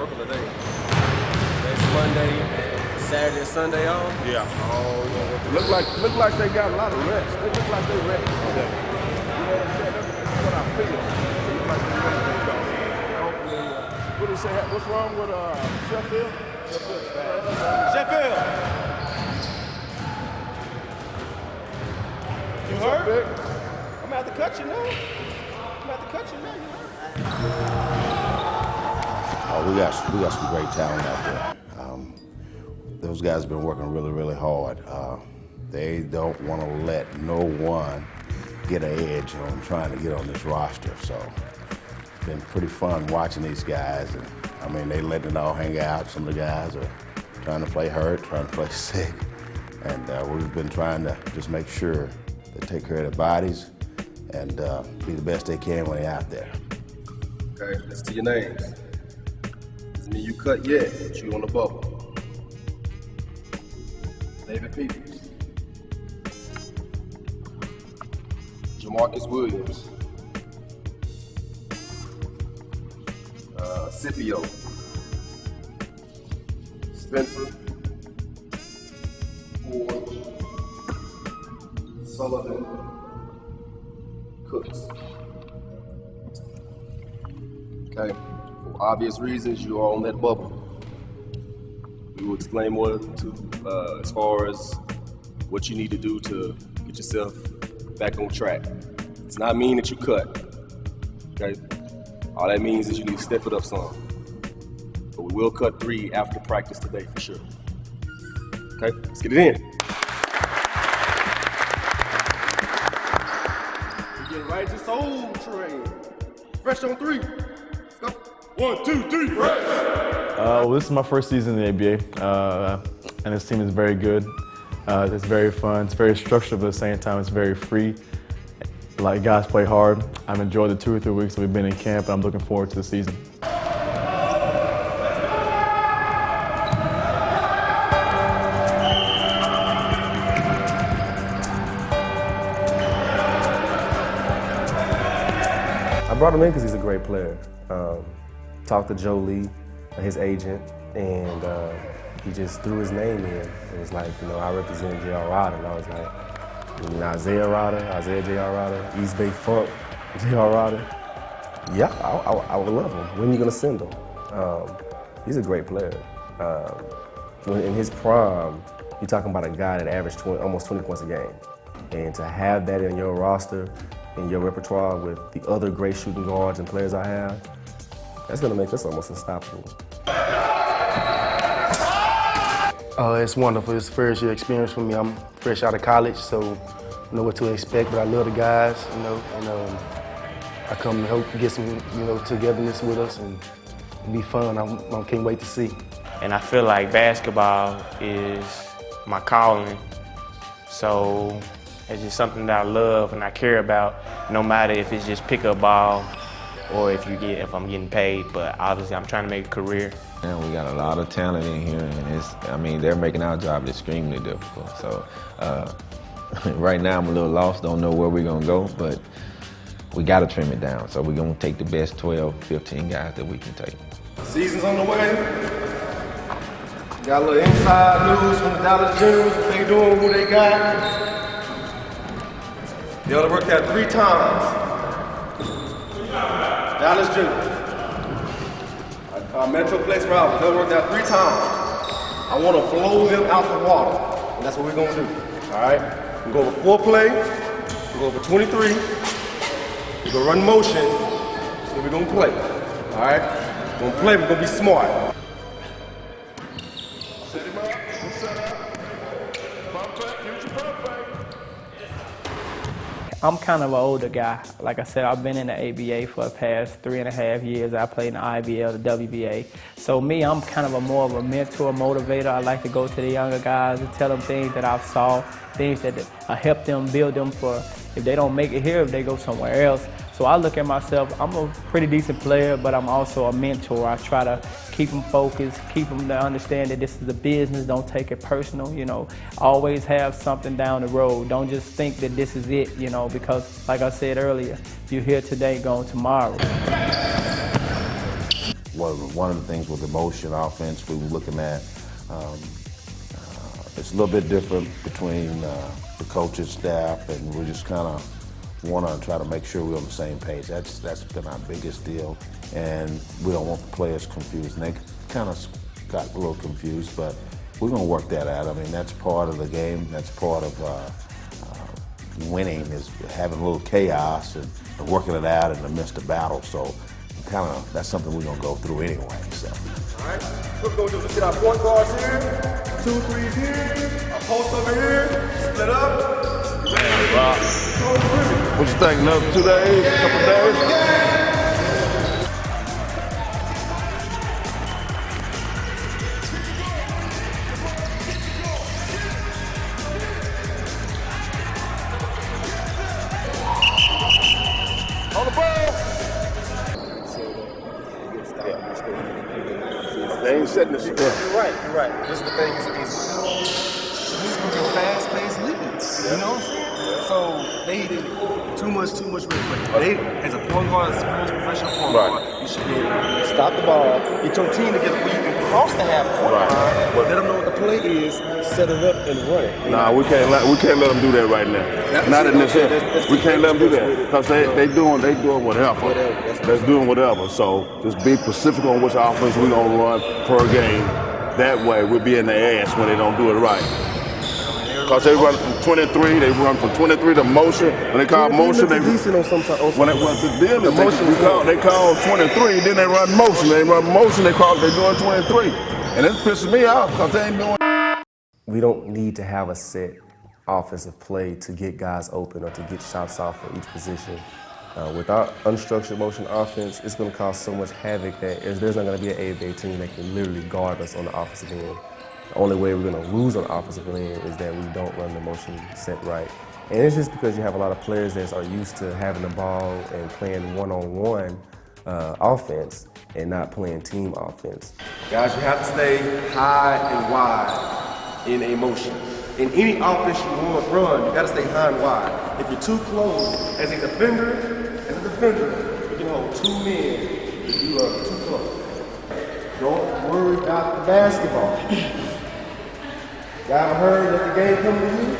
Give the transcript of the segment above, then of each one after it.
working today. Next Monday, Saturday, and Sunday off. Yeah. Oh, Look like they got a lot of rest. They look like they rest today. You know what I'm saying? That's what I feel. They look like they rest. Hopefully, what do you say? What's wrong with Sheffield? Sheffield! You heard? I'm about to cut you now. Oh, we got some great talent out there. Those guys have been working really, really hard. They don't want to let no one get an edge on trying to get on this roster. So it's been pretty fun watching these guys. And I mean, they letting it all hang out. Some of the guys are trying to play hurt, trying to play sick. And we've been trying to just make sure they take care of their bodies and be the best they can when they're out there. okay. Listen to your names. Doesn't mean you cut yet, but you on the bubble. David Peters, Jamarcus Williams, Scipio, Spencer, Ford, Sullivan, Cooks. Okay, for obvious reasons, you are on that bubble. We will explain more to as far as what you need to do to get yourself back on track. It's not mean that you cut, okay? All that means is you need to step it up some. But we will cut 3 after practice today for sure. Okay, let's get it in. We're getting right to Soul Train. Fresh on 3. Let's go. 1, 2, 3, fresh! Well, this is my first season in the ABA, and this team is very good. It's very fun. It's very structured, but at the same time, it's very free. Like, guys play hard. I've enjoyed the 2 or 3 weeks that we've been in camp, and I'm looking forward to the season. I brought him in because he's a great player. Talked to Joe Lee, his agent, and he just threw his name in. It was like, you know, I represent J.R. Rodder, and I was like, you mean Isaiah Rodder, Isaiah J.R. Rodder, East Bay Funk, J.R. Rodder? Yeah, I would love him. When are you gonna send him? He's a great player. In his prime, you're talking about a guy that averaged almost 20 points a game. And to have that in your roster, in your repertoire with the other great shooting guards and players I have, that's gonna make us almost unstoppable. It's wonderful. It's a first-year experience for me. I'm fresh out of college, so I know what to expect, but I love the guys, you know, and I come to help get some, you know, togetherness with us and be fun. I can't wait to see. And I feel like basketball is my calling, so it's just something that I love and I care about, no matter if it's just pick up ball or if I'm getting paid, but obviously I'm trying to make a career. And we got a lot of talent in here, and they're making our job extremely difficult. So right now I'm a little lost, don't know where we're gonna go, but we gotta trim it down. So we're gonna take the best 12, 15 guys that we can take. Season's on the way. Got a little inside news from the Dallas Generals, what they doing, who they got. They only worked out 3 times. Dallas Generals. Metroplex rivals, they worked out 3 times. I want to blow them out the water, and that's what we're gonna do, all right? We go over 4 play, we go over 23, we're gonna run motion, and we're gonna play, all right? We're gonna play, we're gonna be smart. Set him up, set up. Pump fake, use your pump fake. I'm kind of an older guy. Like I said, I've been in the ABA for the past 3.5 years. I played in the IBL, the WBA. So me, I'm kind of more of a mentor, motivator. I like to go to the younger guys and tell them things that I've saw, things that help them, build them for if they don't make it here, if they go somewhere else. So I look at myself, I'm a pretty decent player, but I'm also a mentor. I try to keep them focused, keep them to understand that this is a business, don't take it personal, you know. Always have something down the road. Don't just think that this is it, you know, because like I said earlier, you're here today, gone tomorrow. one of the things with the motion offense we were looking at. It's a little bit different between the coaching staff, and we just kind of want to try to make sure we're on the same page. That's been our biggest deal, and we don't want the players confused. And they kind of got a little confused, but we're going to work that out. I mean, that's part of the game. That's part of winning, is having a little chaos and working it out in the midst of battle. So that's something we're going to go through anyway. So. All right, what we're going to do, let's get our point guards here, 2 3s here, a post over here, split up. What you think, another 2 days, couple days? On the ball! They ain't setting the shit. You're right. This is the thing, this is gonna be fast-paced leagues, you know what I'm saying? So they did too much replay. They, as a point guard, as a professional point guard, you should be able to stop the ball, get your team together where you can cross the half-court line, let them know what the play is, set it up and run it. Nah, we can't let them do that right now. Not in this area. We can't let them do that because they doing whatever. They're doing whatever. So just be specific on which offense we're gonna run per game. That way we'll be in the ass when they don't do it right. Because they run from 23, they run from 23 to motion. When they call motion, they decent on some when it was the deal, they call 23, then they run motion. They run motion, they're doing 23. And it's pissing me off because they ain't doing. We don't need to have a set offensive play to get guys open or to get shots off for each position. With our unstructured motion offense, it's going to cause so much havoc that there's not going to be an ABA team that can literally guard us on the offensive end. The only way we're going to lose on the offensive end is that we don't run the motion set right. And it's just because you have a lot of players that are used to having the ball and playing one-on-one offense and not playing team offense. Guys, you have to stay high and wide in a motion. In any offense you want to run, you got to stay high and wide. If you're too close, as a defender, you can hold 2 men if you are too close. Don't worry about the basketball. Y'all heard that the game coming to you?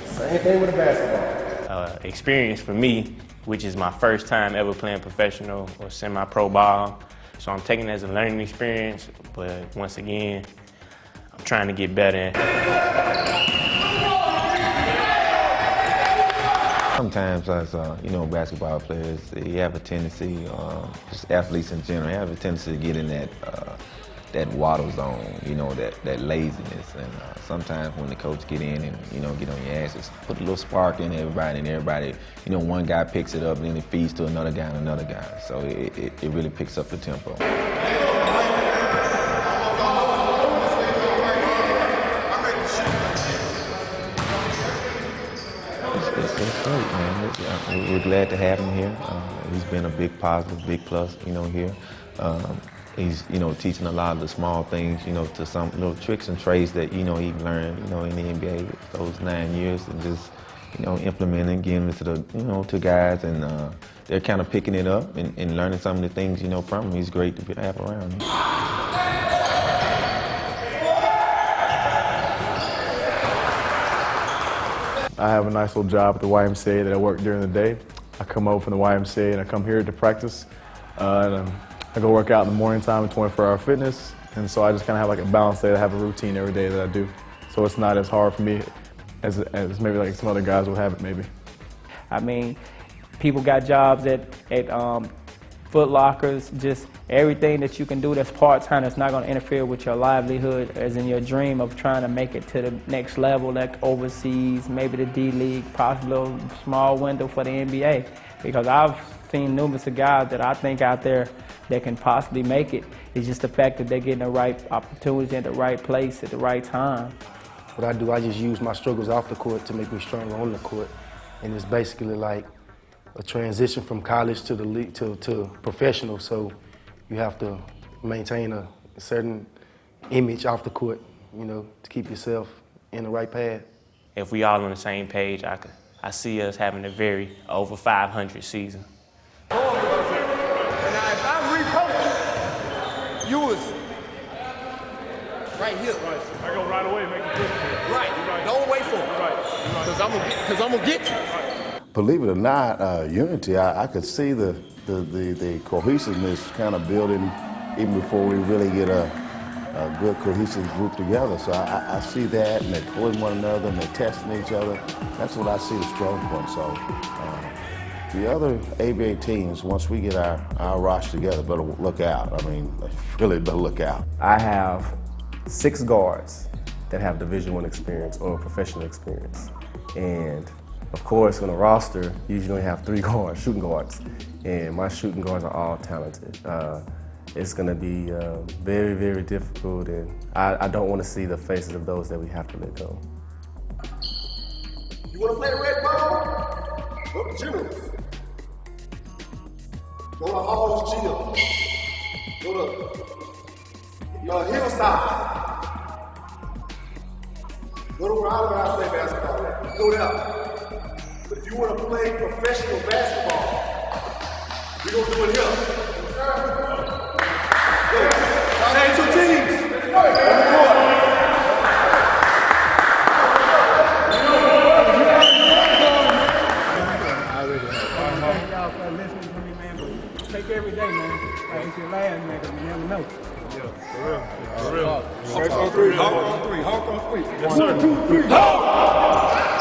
Same thing with the basketball. Experience for me, which is my first time ever playing professional or semi-pro ball. So I'm taking it as a learning experience, but once again, I'm trying to get better. Sometimes as basketball players, you have a tendency, just athletes in general, have a tendency to get in that waddle zone, that laziness. And sometimes when the coach get in and, get on your ass, just put a little spark in everybody, and everybody, one guy picks it up and then it feeds to another guy and another guy. So it really picks up the tempo. It's great, man. We're glad to have him here. He's been a big positive, big plus, here. He's, teaching a lot of the small things, to some little tricks and trades that, he learned, in the NBA those 9 years, and just, implementing, getting it to the, to guys, and they're kind of picking it up and learning some of the things, from him. He's great to have around. I have a nice little job at the YMCA that I work during the day. I come over from the YMCA and I come here to practice. I go work out in the morning time at 24-Hour Fitness. And so I just kind of have like a balanced day. I have a routine every day that I do. So it's not as hard for me as maybe like some other guys will have it maybe. I mean, people got jobs at Foot Lockers, just everything that you can do that's part-time that's not going to interfere with your livelihood, as in your dream of trying to make it to the next level, like overseas, maybe the D-League, possibly a small window for the NBA. Because I've seen numerous of guys that I think out there that can possibly make it. It's just the fact that they're getting the right opportunity at the right place at the right time. What I do, I just use my struggles off the court to make me stronger on the court. And it's basically like a transition from college to the league to professional. So you have to maintain a certain image off the court, to keep yourself in the right path. If we all on the same page, I see us having a very over 500 season. Now, if I'm reposting, right here. Right. I go right away, make a push. Right. Don't wait for it. Right. Because I'm gonna get you. Believe it or not, Unity, I could see the cohesiveness kind of building even before we really get a good cohesive group together. So I see that, and they're pulling one another, and they're testing each other. That's what I see the strong point. So the other ABA teams, once we get our roster together, better look out. I mean, really better look out. I have 6 guards that have Division I experience or professional experience. And of course, on a roster, you usually only have 3 guards, shooting guards. And my shooting guards are all talented. It's going to be very, very difficult, and I don't want to see the faces of those that we have to let go. You want to play the red ball? Go to Jimmy's. Go to Hall's Gym. Go to Hillside. Go to where I play basketball. Go there. But if you want to play professional basketball, we're going to do it here. Same 2 teams. On the court. Take every day, man. It's your last, man, because you never know. For real. Hawk on 3. Hawk on 3. Hawk on 3. Yes, sir. 1, 2, 3. Hawk!